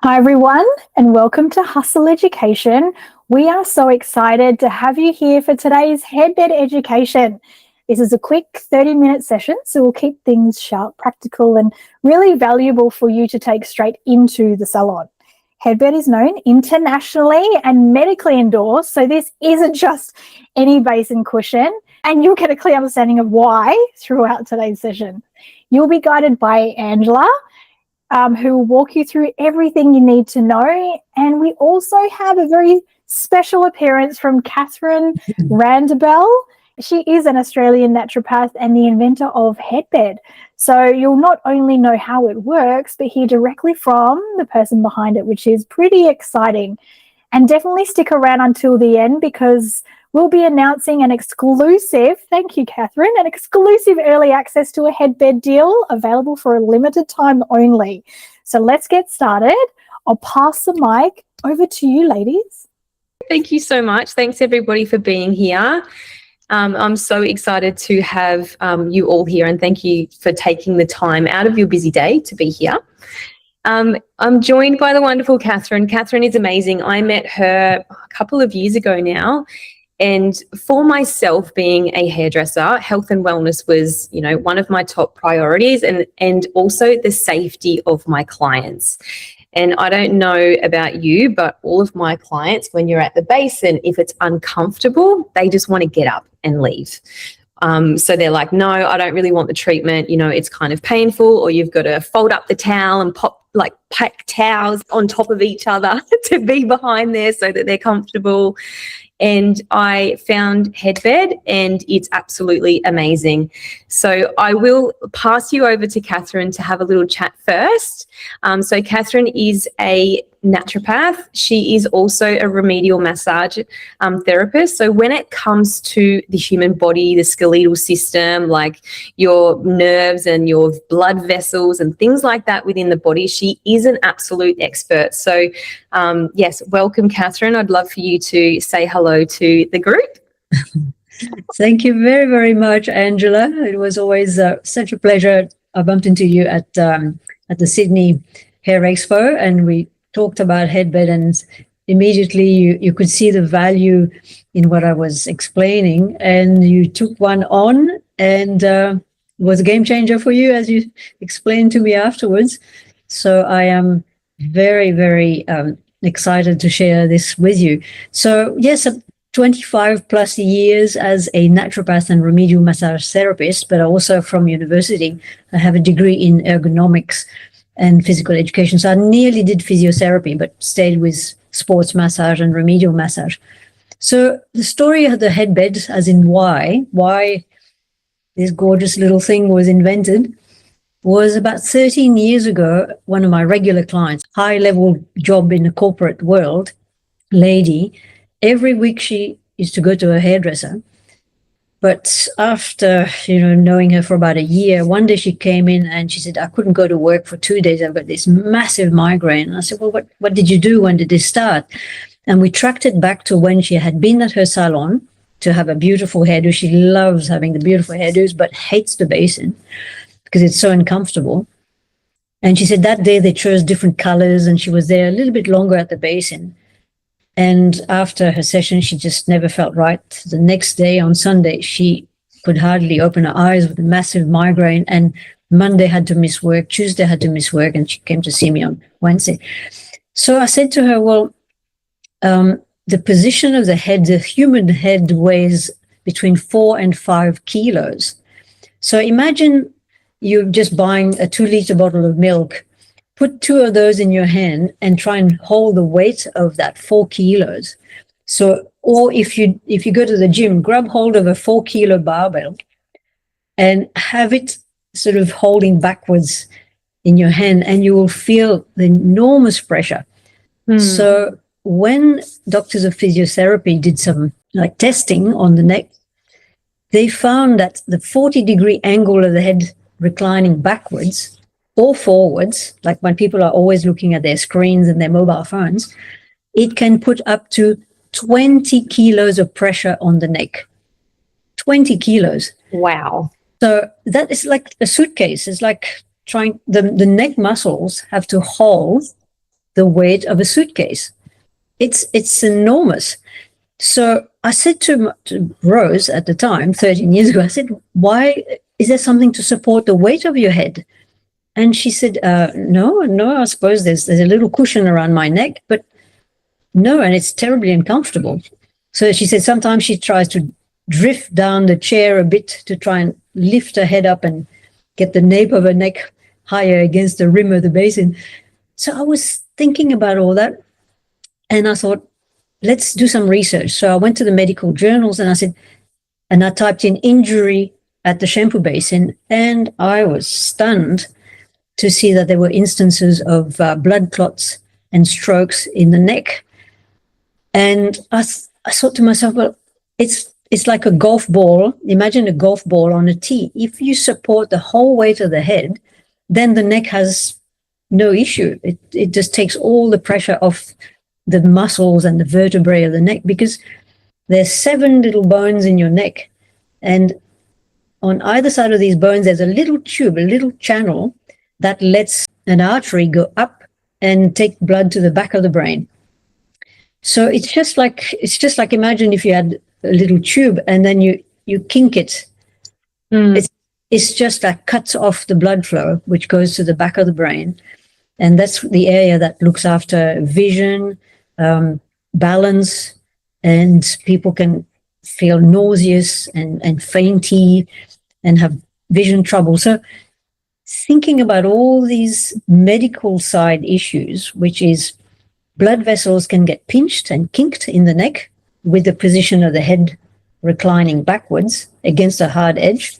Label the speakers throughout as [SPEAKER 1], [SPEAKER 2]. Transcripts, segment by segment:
[SPEAKER 1] Hi everyone, and welcome to HUSL Education. We are so excited to have you here for today's HeadBed education. This is a quick 30-minute session, so we'll keep things sharp, practical, and really valuable for you to take straight into the salon. HeadBed is known internationally and medically endorsed, so this isn't just any basin cushion, and you'll get a clear understanding of why throughout today's session. You'll be guided by Angela, who will walk you through everything you need to know. And we also have a very special appearance from Catherine Randabel. She is an Australian naturopath and the inventor of HeadBed. So you'll not only know how it works, but hear directly from the person behind it, which is pretty exciting. And definitely stick around until the end because we'll be announcing an exclusive, thank you, Catherine, an exclusive early access to a HeadBed deal available for a limited time only. So let's get started. I'll pass the mic over to you, ladies.
[SPEAKER 2] Thank you so much. Thanks, everybody, for being here. I'm so excited to have you all here, and thank you for taking the time out of your busy day to be here. I'm joined by the wonderful Catherine. Catherine is amazing. I met her a couple of years ago now. And for myself, being a hairdresser, health and wellness was, one of my top priorities, and also the safety of my clients. And I don't know about you, but all of my clients, when you're at the Basin, if it's uncomfortable, they just want to get up and leave. So they're like, no, I don't really want the treatment. It's kind of painful, or you've got to fold up the towel and pack towels on top of each other to be behind there so that they're comfortable. And I found HeadBed, and it's absolutely amazing. So I will pass you over to Catherine to have a little chat first. So Catherine is a naturopath. She is also a remedial massage therapist. So when it comes to the human body, the skeletal system, like your nerves and your blood vessels and things like that within the body, she is an absolute expert. So yes, welcome, Catherine. I'd love for you to say hello to the group.
[SPEAKER 3] Thank you very, very much, Angela. It was always such a pleasure. I bumped into you at the Sydney Hair Expo, and we talked about HeadBed, and immediately you could see the value in what I was explaining, and you took one on, and it was a game changer for you, as you explained to me afterwards. So I am very, very excited to share this with you. So yes, 25 plus years as a naturopath and remedial massage therapist, but also from university. I have a degree in ergonomics and physical education. So I nearly did physiotherapy, but stayed with sports massage and remedial massage. So the story of the HeadBed, as in why this gorgeous little thing was invented, was about 13 years ago. One of my regular clients, high-level job in the corporate world, lady, every week she used to go to a hairdresser. But after, knowing her for about a year, one day she came in and she said, I couldn't go to work for 2 days. I've got this massive migraine. And I said, well, what did you do? When did this start? And we tracked it back to when she had been at her salon to have a beautiful hairdo. She loves having the beautiful hairdos, but hates the Basin because it's so uncomfortable. And she said that day they chose different colors, and she was there a little bit longer at the Basin. And after her session, she just never felt right. The next day, on Sunday, she could hardly open her eyes with a massive migraine. And Monday had to miss work, Tuesday had to miss work, and she came to see me on Wednesday. So I said to her, well, the position of the head, the human head weighs between 4 and 5 kilos. So imagine you're just buying a 2-liter bottle of milk. Put 2 of those in your hand and try and hold the weight of that 4 kilos. So, or if you go to the gym, grab hold of a 4-kilo barbell and have it sort of holding backwards in your hand, and you will feel the enormous pressure. So when doctors of physiotherapy did some testing on the neck, they found that the 40-degree angle of the head reclining backwards or forwards, like when people are always looking at their screens and their mobile phones, it can put up to 20 kilos of pressure on the neck. 20 kilos.
[SPEAKER 2] Wow.
[SPEAKER 3] So that is like a suitcase. It's like trying, the neck muscles have to hold the weight of a suitcase. It's enormous. So I said to Rose at the time, 13 years ago, I said, why is there something to support the weight of your head? And she said, no, I suppose there's a little cushion around my neck, but no, and it's terribly uncomfortable. So she said sometimes she tries to drift down the chair a bit to try and lift her head up and get the nape of her neck higher against the rim of the basin. So I was thinking about all that, and I thought, let's do some research. So I went to the medical journals and I typed in injury at the shampoo basin, and I was stunned to see that there were instances of blood clots and strokes in the neck. And I thought to myself, well, it's like a golf ball. Imagine a golf ball on a tee. If you support the whole weight of the head, then the neck has no issue. It just takes all the pressure off the muscles and the vertebrae of the neck, because there's 7 little bones in your neck. And on either side of these bones, there's a little tube, a little channel that lets an artery go up and take blood to the back of the brain. So it's just like imagine if you had a little tube and then you kink it. It's just like cuts off the blood flow, which goes to the back of the brain. And that's the area that looks after vision, balance, and people can feel nauseous and fainty and have vision trouble. So thinking about all these medical side issues, which is blood vessels can get pinched and kinked in the neck with the position of the head reclining backwards against a hard edge.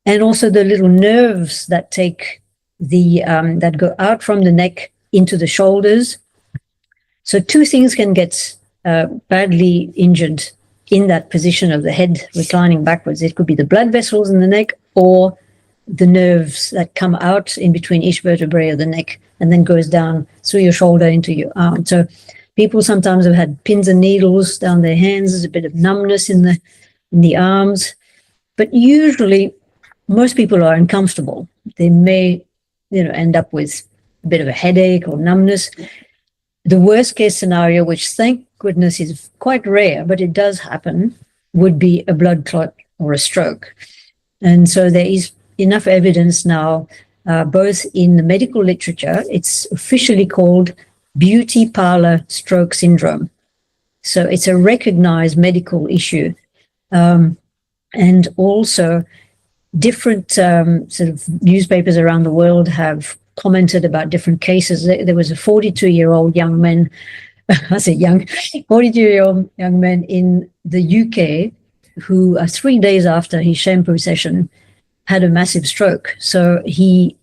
[SPEAKER 3] And also the little nerves that take that go out from the neck into the shoulders. So 2 things can get badly injured in that position of the head reclining backwards. It could be the blood vessels in the neck or the nerves that come out in between each vertebrae of the neck and then goes down through your shoulder into your arm. So people sometimes have had pins and needles down their hands. There's a bit of numbness in the arms, but usually most people are uncomfortable. They may, end up with a bit of a headache or numbness. The worst case scenario, which thank goodness is quite rare, but it does happen, would be a blood clot or a stroke. And so there is enough evidence now, both in the medical literature, it's officially called beauty parlour stroke syndrome. So it's a recognized medical issue. And also different sort of newspapers around the world have commented about different cases. There was a 42-year-old young man, I say young, 42-year-old young man in the UK who 3 days after his shampoo session had a massive stroke. So he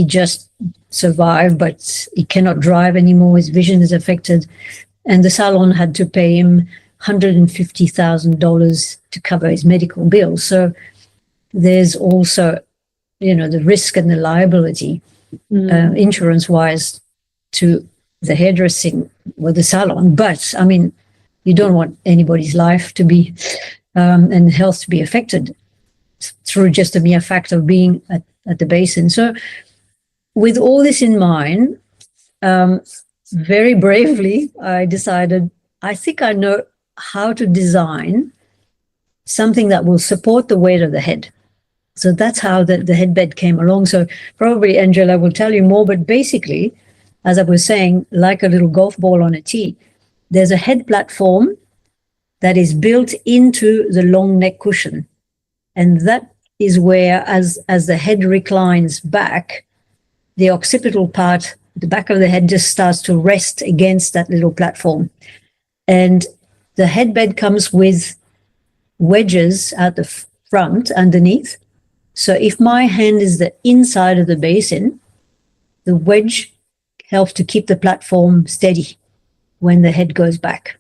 [SPEAKER 3] just survived, but he cannot drive anymore. His vision is affected. And the salon had to pay him $150,000 to cover his medical bills. So there's also, the risk and the liability, insurance-wise, to the hairdressing or the salon. But, I mean, you don't want anybody's life to be, and health to be affected through just the mere fact of being at the basin. So with all this in mind, very bravely, I decided, I think I know how to design something that will support the weight of the head. So that's how the HeadBed came along. So probably Angela will tell you more, but basically, as I was saying, like a little golf ball on a tee, there's a head platform that is built into the long neck cushion. And that is where, as the head reclines back, the occipital part, the back of the head, just starts to rest against that little platform. And the HeadBed comes with wedges at the front underneath. So if my hand is the inside of the basin, the wedge helps to keep the platform steady when the head goes back.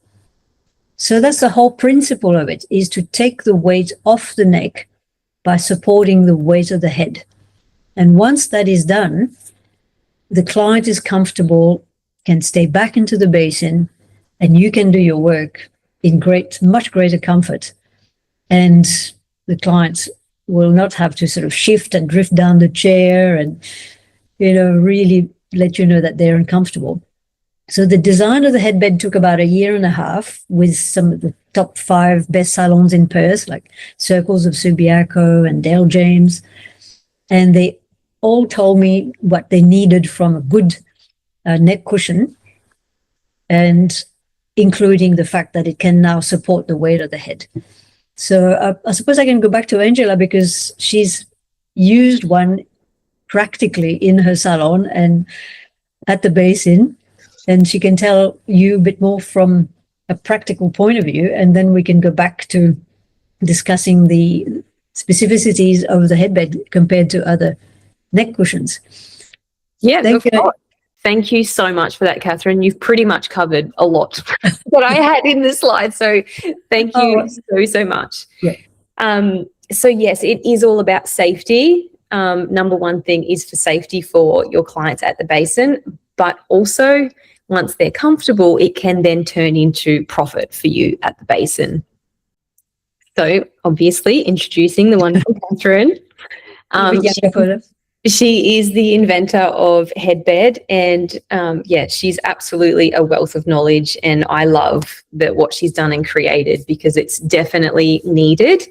[SPEAKER 3] So that's the whole principle of it, is to take the weight off the neck by supporting the weight of the head. And once that is done, the client is comfortable, can stay back into the basin, and you can do your work in much greater comfort. And the clients will not have to sort of shift and drift down the chair and, really let you know that they're uncomfortable. So the design of the headbed took about 1.5 years with some of the top 5 best salons in Perth, like Circles of Subiaco and Dale James. And they all told me what they needed from a good neck cushion, and including the fact that it can now support the weight of the head. So I suppose I can go back to Angela, because she's used one practically in her salon and at the Basin, and she can tell you a bit more from a practical point of view, and then we can go back to discussing the specificities of the headbed compared to other neck cushions.
[SPEAKER 2] Yeah, Thank you so much for that, Catherine. You've pretty much covered a lot that I had in the slide. So thank you so much.
[SPEAKER 3] Yeah.
[SPEAKER 2] So yes, it is all about safety. Number one thing is for safety for your clients at the Basin, but also once they're comfortable, it can then turn into profit for you at the Basin. So obviously introducing the wonderful Catherine. She is the inventor of HeadBed, and she's absolutely a wealth of knowledge, and I love what she's done and created, because it's definitely needed.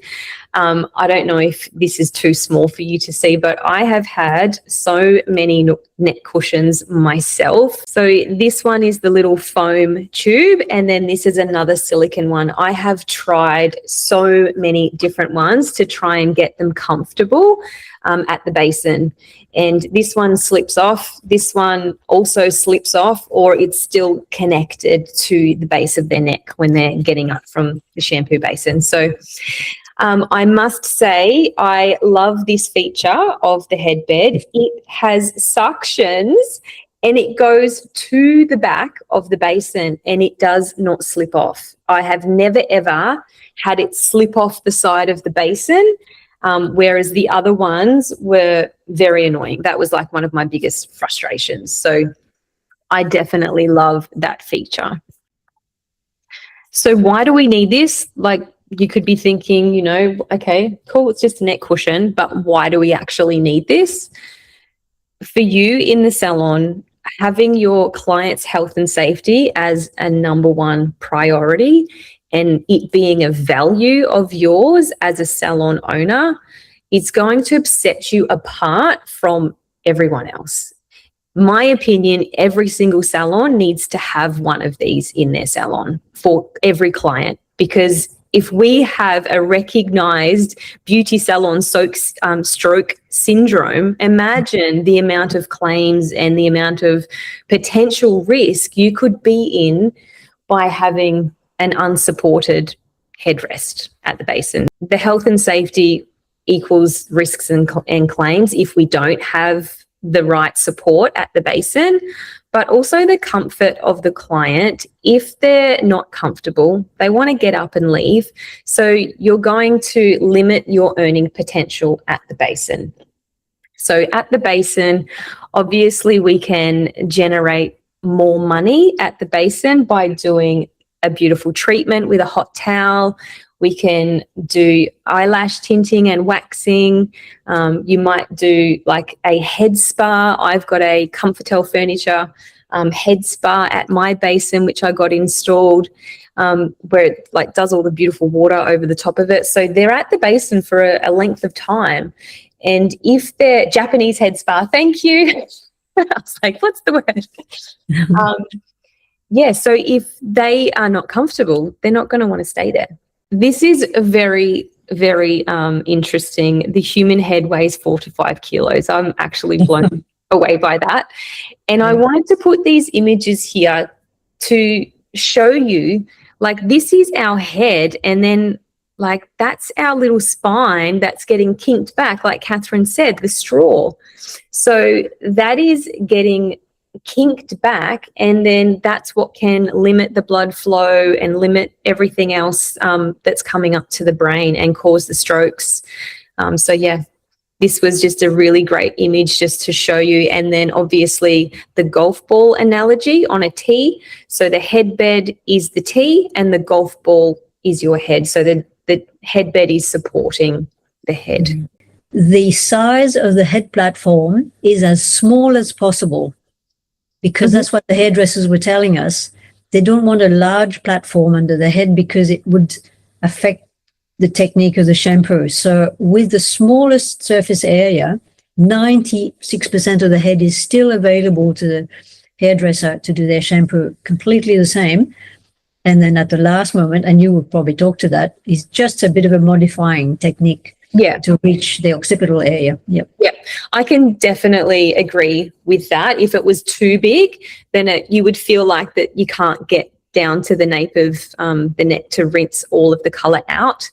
[SPEAKER 2] I don't know if this is too small for you to see, but I have had so many neck cushions myself. So this one is the little foam tube, and then this is another silicone one. I have tried so many different ones to try and get them comfortable at the Basin. And this one slips off, this one also slips off, or it's still connected to the base of their neck when they're getting up from the shampoo basin. So I must say I love this feature of the headbed. It has suctions and it goes to the back of the basin, and it does not slip off. I have never ever had it slip off the side of the basin. Whereas the other ones were very annoying. That was like one of my biggest frustrations. So I definitely love that feature. So why do we need this? Like, you could be thinking, you know, okay, cool, it's just a neck cushion, but why do we actually need this? For you in the salon, having your client's health and safety as a number one priority, and it being a value of yours as a salon owner, it's going to set you apart from everyone else. My opinion, every single salon needs to have one of these in their salon for every client, because if we have a recognized beauty salon stroke syndrome, imagine the amount of claims and the amount of potential risk you could be in by having an unsupported headrest at the Basin. The health and safety equals risks and claims if we don't have the right support at the Basin, but also the comfort of the client. If they're not comfortable, they want to get up and leave. So you're going to limit your earning potential at the Basin. So at the Basin, obviously we can generate more money at the Basin by doing a beautiful treatment with a hot towel. We can do eyelash tinting and waxing. You might do like a head spa. I've got a Comfortel Furniture head spa at my Basin, which I got installed, where it like does all the beautiful water over the top of it. So they're at the Basin for a length of time. And if they're Japanese head spa, thank you. I was like, what's the word? Yeah, so if they are not comfortable, they're not going to want to stay there. This is a very, very interesting. The human head weighs 4 to 5 kilos. I'm actually blown away by that. And I wanted to put these images here to show you, like, this is our head, and then like that's our little spine that's getting kinked back, like Catherine said, the straw. So that is getting kinked back, and then that's what can limit the blood flow and limit everything else that's coming up to the brain and cause the strokes. So yeah, this was just a really great image just to show you. And then obviously the golf ball analogy on a tee. So the headbed is the tee and the golf ball is your head. So the headbed is supporting the head.
[SPEAKER 3] The size of the head platform is as small as possible. because that's what the hairdressers were telling us. They don't want a large platform under the head because it would affect the technique of the shampoo. So with the smallest surface area, 96% of the head is still available to the hairdresser to do their shampoo, completely the same. And then at the last moment, and you will probably talk to that, is just a bit of a modifying technique to reach the occipital area. Yeah,
[SPEAKER 2] I can definitely agree with that. If it was too big, then you would feel like that you can't get down to the nape of the neck to rinse all of the colour out.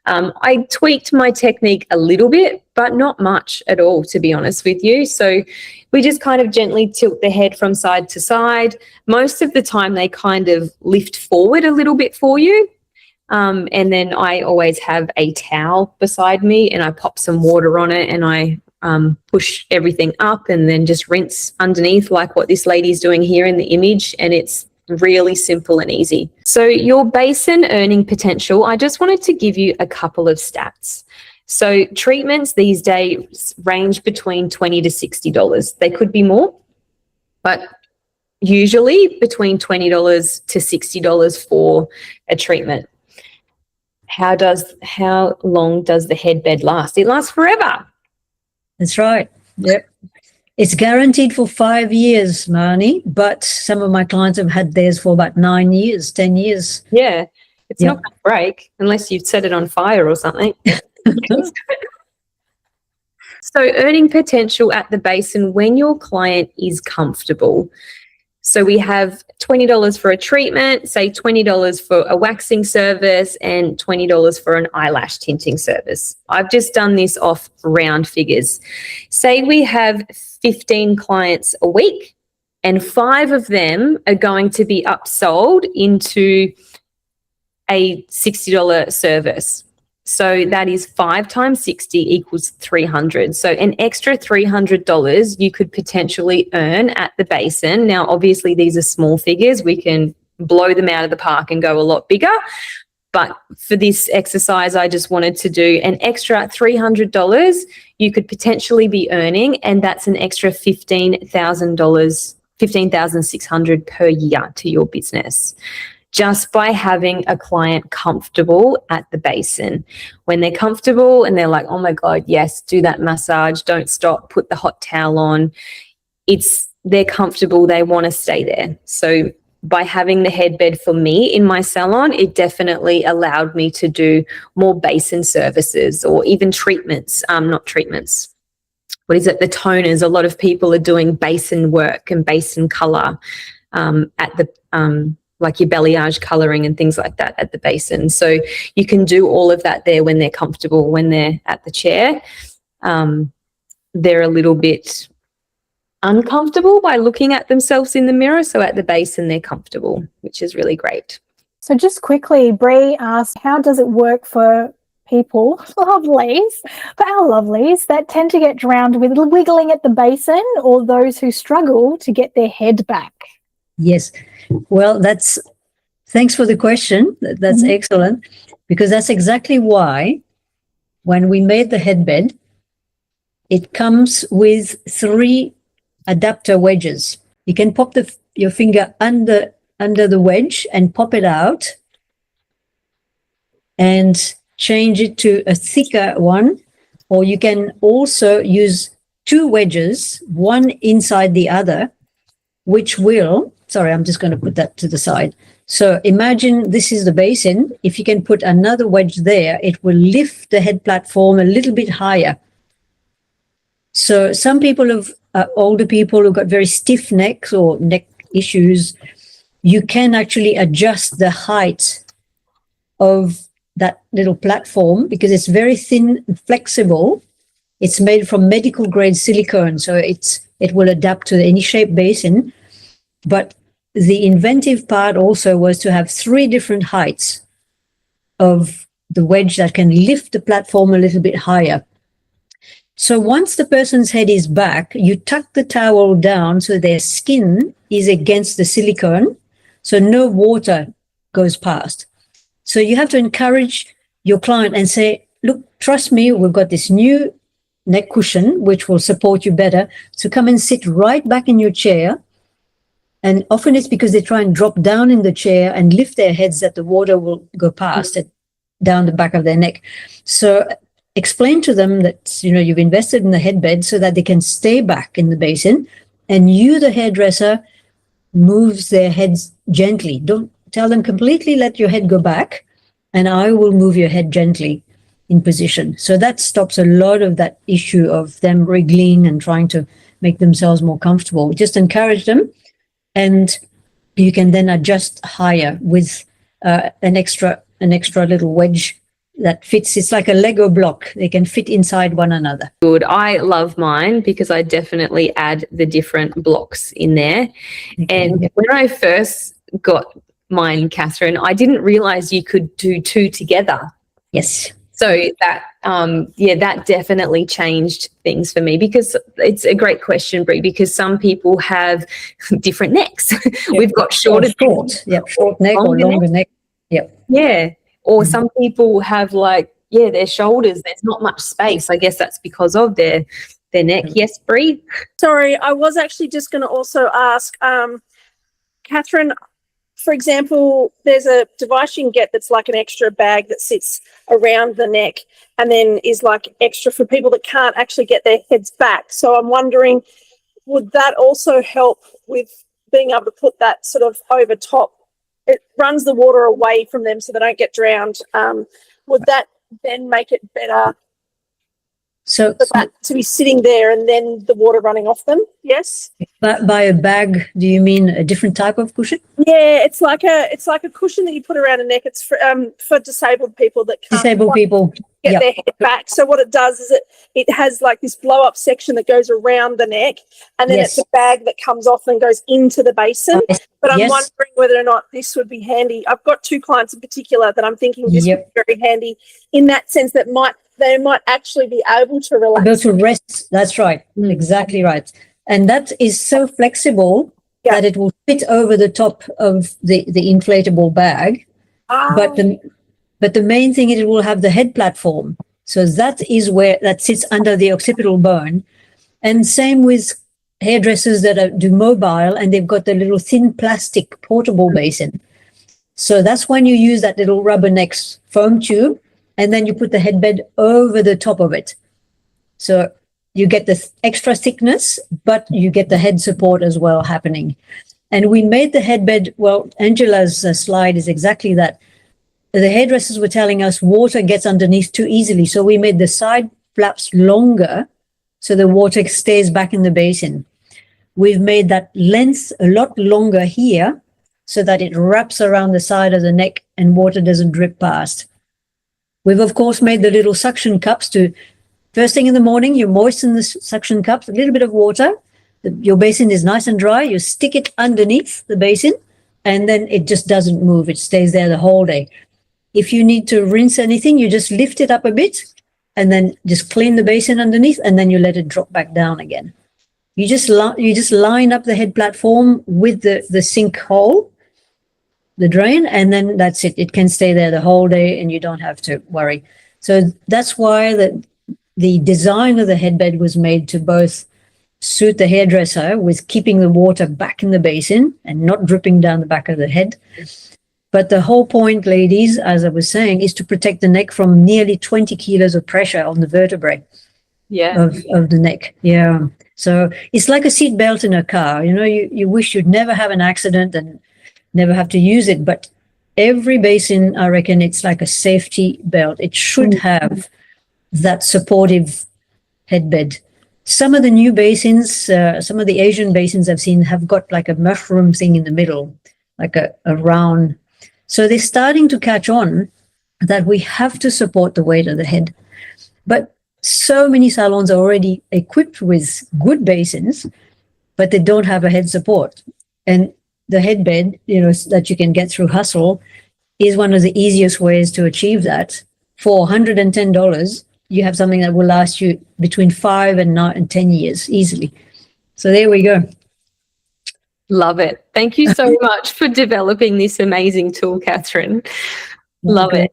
[SPEAKER 2] I tweaked my technique a little bit, but not much at all, to be honest with you. So we just kind of gently tilt the head from side to side. Most of the time they kind of lift forward a little bit for you. And then I always have a towel beside me and I pop some water on it and I push everything up and then just rinse underneath like what this lady's doing here in the image, and it's really simple and easy. So your basin earning potential, I just wanted to give you a couple of stats. So treatments these days range between $20 to $60. They could be more, but usually between $20 to $60 for a treatment. How long does the headbed last? It lasts forever.
[SPEAKER 3] That's right. Yep. It's guaranteed for 5 years, Marnie, but some of my clients have had theirs for about 9 years, 10 years.
[SPEAKER 2] Yeah, it's not going to break unless you've set it on fire or something. So earning potential at the basin when your client is comfortable. So we have $20 for a treatment, say $20 for a waxing service and $20 for an eyelash tinting service. I've just done this off round figures. Say we have 15 clients a week and 5 of them are going to be upsold into a $60 service. So that is 5 times 60 equals 300. So an extra $300 you could potentially earn at the basin. Now, obviously, these are small figures. We can blow them out of the park and go a lot bigger. But for this exercise, I just wanted to do an extra $300 you could potentially be earning, and that's an extra $15,000, $15,600 per year to your business, just by having a client comfortable at the basin. When they're comfortable and they're like, oh my God, yes, do that massage, don't stop, put the hot towel on. They're comfortable, they want to stay there. So by having the headbed for me in my salon, it definitely allowed me to do more basin services or even treatments, not treatments. What is it? The toners. A lot of people are doing basin work and basin color at the like your balayage colouring and things like that at the basin. So you can do all of that there when they're comfortable. When they're at the chair, they're a little bit uncomfortable by looking at themselves in the mirror. So at the basin, they're comfortable, which is really great.
[SPEAKER 1] So just quickly, Bree asked, how does it work for people, lovelies, for our lovelies that tend to get drowned with wiggling at the basin, or those who struggle to get their head back?
[SPEAKER 3] Yes. Well, thanks for the question. That's excellent, because that's exactly why when we made the headbed, it comes with 3 adapter wedges. You can pop your finger under the wedge and pop it out and change it to a thicker one, or you can also use 2 wedges, one inside the other, which will, sorry, I'm just going to put that to the side. So imagine this is the basin. If you can put another wedge there, it will lift the head platform a little bit higher. So some people older people who've got very stiff necks or neck issues, you can actually adjust the height of that little platform because it's very thin and flexible. It's made from medical grade silicone, so it will adapt to any shape basin. But the inventive part also was to have 3 different heights of the wedge that can lift the platform a little bit higher. So once the person's head is back, you tuck the towel down so their skin is against the silicone, so no water goes past. So you have to encourage your client and say, look, trust me, we've got this new neck cushion which will support you better. So come and sit right back in your chair And often it's because they try and drop down in the chair and lift their heads that the water will go past it down the back of their neck. So explain to them that, you know, you've invested in the headbed so that they can stay back in the basin, and you, the hairdresser, moves their heads gently. Don't tell them completely let your head go back, and I will move your head gently in position. So that stops a lot of that issue of them wriggling and trying to make themselves more comfortable. Just encourage them, and you can then adjust higher with an extra little wedge that fits. It's like a Lego block. They can fit inside one another.
[SPEAKER 2] Good. I love mine because I definitely add the different blocks in there. And when I first got mine, Catherine, I didn't realize you could do two together.
[SPEAKER 3] Yes.
[SPEAKER 2] So that, that definitely changed things for me, because it's a great question, Brie, because some people have different necks.
[SPEAKER 3] Yep.
[SPEAKER 2] We've got short
[SPEAKER 3] neck or longer neck. Yep.
[SPEAKER 2] Yeah. Or some people have their shoulders, there's not much space. I guess that's because of their neck. Yes, Brie?
[SPEAKER 4] Sorry, I was actually just going to also ask, Catherine, for example, there's a device you can get that's like an extra bag that sits around the neck and then is like extra for people that can't actually get their heads back. So I'm wondering, would that also help with being able to put that sort of over top? It runs the water away from them so they don't get drowned. Would that then make it better
[SPEAKER 3] So
[SPEAKER 4] for that to be sitting there and then the water running off them? Yes.
[SPEAKER 3] by a bag, do you mean a different type of cushion?
[SPEAKER 4] Yeah, it's like a cushion that you put around a neck. It's for disabled people that can't get their head back. So what it does is it has like this blow up section that goes around the neck, and then it's a bag that comes off and goes into the basin. But I'm wondering whether or not this would be handy. I've got two clients in particular that I'm thinking this would be very handy in that sense, that they might actually be able to relax.
[SPEAKER 3] Go to rest. That's right. Exactly right. And that is so flexible that it will fit over the top of the inflatable bag. But the main thing is it will have the head platform. So that is where that sits under the occipital bone. And same with hairdressers that do mobile, and they've got the little thin plastic portable basin. So that's when you use that little rubberneck foam tube, and then you put the headbed over the top of it. So you get the extra thickness, but you get the head support as well happening. And we made the headbed, well, Angela's slide is exactly that. The hairdressers were telling us water gets underneath too easily. So we made the side flaps longer so the water stays back in the basin. We've made that length a lot longer here so that it wraps around the side of the neck and water doesn't drip past. We've, of course, made the little suction cups to, first thing in the morning, you moisten the suction cups, a little bit of water. Your basin is nice and dry. You stick it underneath the basin, and then it just doesn't move. It stays there the whole day. If you need to rinse anything, you just lift it up a bit and then just clean the basin underneath, and then you let it drop back down again. You just line up the head platform with the sink hole, the drain, and then that's it. It can stay there the whole day and you don't have to worry. So that's why the design of the headbed was made to both suit the hairdresser with keeping the water back in the basin and not dripping down the back of the head. But the whole point, ladies, as I was saying, is to protect the neck from nearly 20 kilos of pressure on the vertebrae of the neck. Yeah. So it's like a seat belt in a car. You know, you wish you'd never have an accident and never have to use it. But every basin, I reckon, it's like a safety belt. It should have that supportive headbed. Some of the new basins, some of the Asian basins I've seen have got like a mushroom thing in the middle, like a round. So they're starting to catch on that we have to support the weight of the head. But so many salons are already equipped with good basins, but they don't have a head support. And the headbed, you know, that you can get through HUSL is one of the easiest ways to achieve that. For $110, you have something that will last you between 5 and 10 years easily. So there we go.
[SPEAKER 2] Love it. Thank you so much for developing this amazing tool, Catherine. Love it.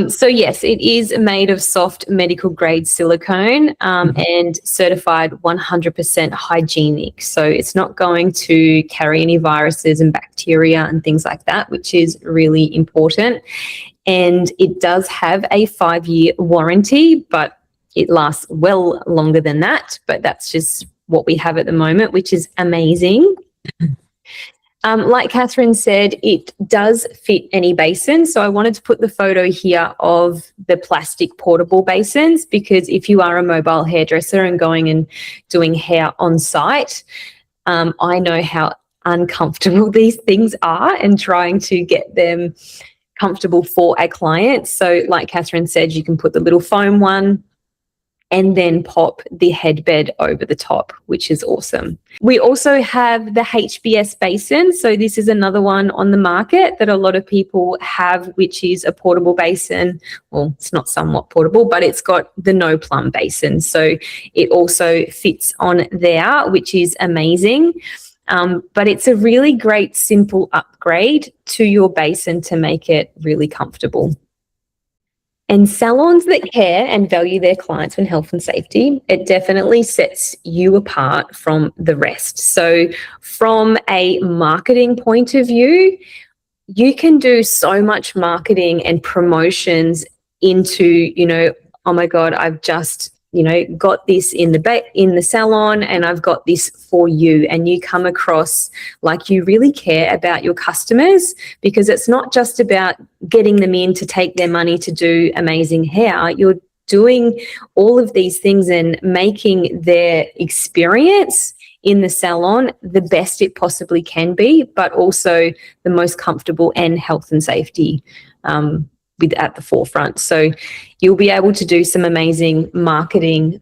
[SPEAKER 2] So yes, it is made of soft medical grade silicone and certified 100% hygienic. So it's not going to carry any viruses and bacteria and things like that, which is really important. And it does have a 5-year warranty, but it lasts well longer than that. But that's just what we have at the moment, which is amazing. Like Catherine said, it does fit any basin. So I wanted to put the photo here of the plastic portable basins, because if you are a mobile hairdresser and going and doing hair on site, I know how uncomfortable these things are and trying to get them comfortable for a client. So like Catherine said, you can put the little foam one and then pop the headbed over the top, which is awesome. We also have the HBS basin. So this is another one on the market that a lot of people have, which is a portable basin. Well, it's not somewhat portable, but it's got the no plumb basin. So it also fits on there, which is amazing. But it's a really great, simple upgrade to your basin to make it really comfortable. And salons that care and value their clients in health and safety, it definitely sets you apart from the rest. So from a marketing point of view, you can do so much marketing and promotions into, you know, oh my God, I've just, you know, got this in the salon and I've got this for you, and you come across like you really care about your customers, because it's not just about getting them in to take their money to do amazing hair. You're doing all of these things and making their experience in the salon the best it possibly can be, but also the most comfortable and health and safety at the forefront. So you'll be able to do some amazing marketing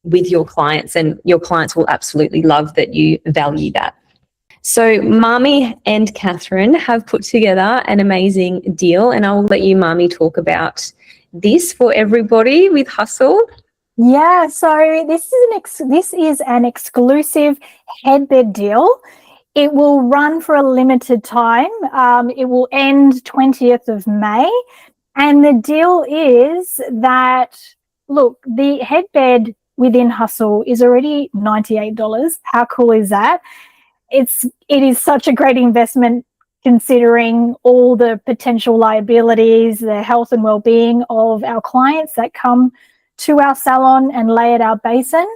[SPEAKER 2] with your clients, and your clients will absolutely love that you value that. So Marmy and Catherine have put together an amazing deal, and I'll let you, Marmy, talk about this for everybody with HUSL.
[SPEAKER 1] Yeah, so this is an exclusive headbed deal. It will run for a limited time. It will end 20th of May. And the deal is that, look, the headbed within HUSL is already $98. How cool is that? It is such a great investment, considering all the potential liabilities, the health and well-being of our clients that come to our salon and lay at our basin.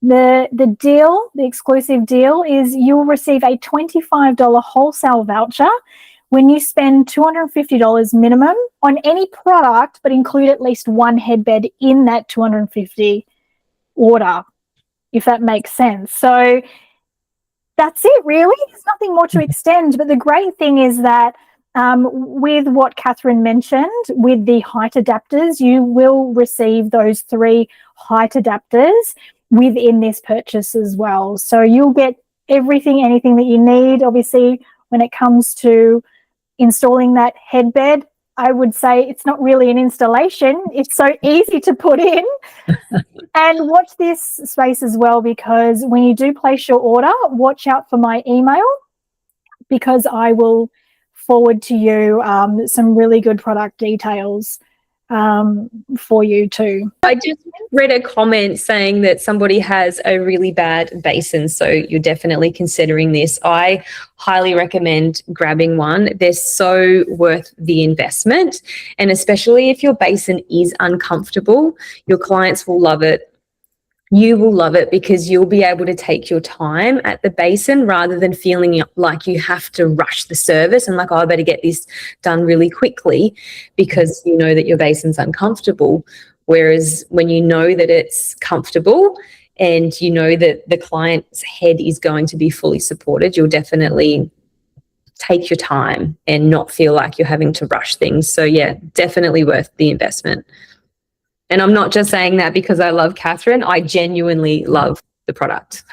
[SPEAKER 1] The deal, the exclusive deal, is you'll receive a $25 wholesale voucher when you spend $250 minimum on any product, but include at least one headbed in that $250 order, if that makes sense. So that's it, really. There's nothing more to extend. But the great thing is that with what Catherine mentioned, with the height adapters, you will receive those 3 height adapters within this purchase as well. So you'll get anything that you need. Obviously, when it comes to installing that headbed, I would say it's not really an installation. It's so easy to put in. And watch this space as well, because when you do place your order, watch out for my email, because I will forward to you some really good product details for you too.
[SPEAKER 2] I just read a comment saying that somebody has a really bad basin, so you're definitely considering this. I highly recommend grabbing one. They're so worth the investment, and especially if your basin is uncomfortable, your clients will love it. You will love it, because you'll be able to take your time at the basin rather than feeling like you have to rush the service and like, oh, I better get this done really quickly because you know that your basin's uncomfortable. Whereas when you know that it's comfortable and you know that the client's head is going to be fully supported, you'll definitely take your time and not feel like you're having to rush things. So yeah, definitely worth the investment. And I'm not just saying that because I love Catherine. I genuinely love the product.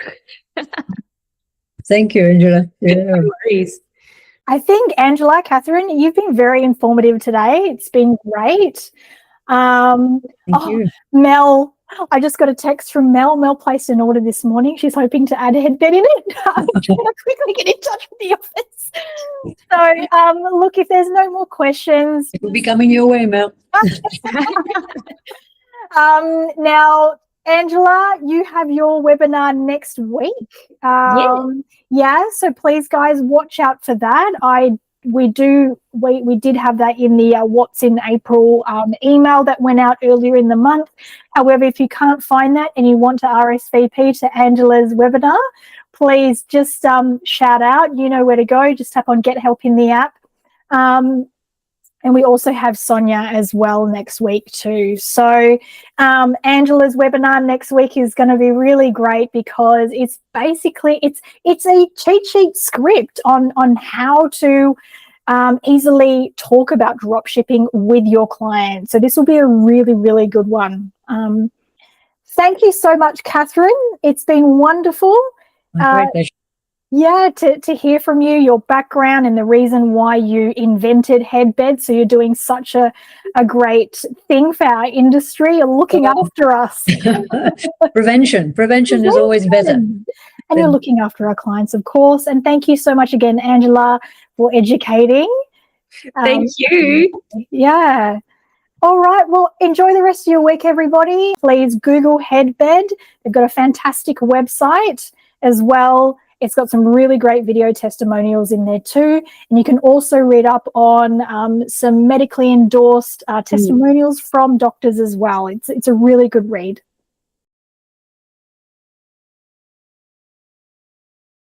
[SPEAKER 3] Thank you, Angela. Yeah.
[SPEAKER 2] No worries.
[SPEAKER 1] I think, Angela, Catherine, you've been very informative today. It's been great.
[SPEAKER 3] Thank you.
[SPEAKER 1] Mel, I just got a text from Mel. Mel placed an order this morning. She's hoping to add a headbed in it. I'm trying to quickly get in touch with the office. Look, if there's no more questions,
[SPEAKER 3] It will be coming your way, Mel.
[SPEAKER 1] now, Angela, you have your webinar next week. So please, guys, watch out for that. We did have that in the What's in April email that went out earlier in the month. However, if you can't find that and you want to RSVP to Angela's webinar, please just shout out. You know where to go. Just tap on Get Help in the app. And we also have Sonia as well next week too. So Angela's webinar next week is going to be really great because it's basically it's a cheat sheet script on how to easily talk about drop shipping with your clients. So this will be a really, really good one. Thank you so much, Catherine. It's been wonderful.
[SPEAKER 3] My great pleasure.
[SPEAKER 1] Yeah, to hear from you, your background and the reason why you invented HeadBed. So you're doing such a great thing for our industry. You're looking after us.
[SPEAKER 3] Prevention is always better.
[SPEAKER 1] And you're looking after our clients, of course. And thank you so much again, Angela, for educating.
[SPEAKER 2] Thank you.
[SPEAKER 1] Yeah. All right. Well, enjoy the rest of your week, everybody. Please Google HeadBed. They've got a fantastic website as well. It's got some really great video testimonials in there too. And you can also read up on some medically endorsed testimonials from doctors as well. It's a really good read.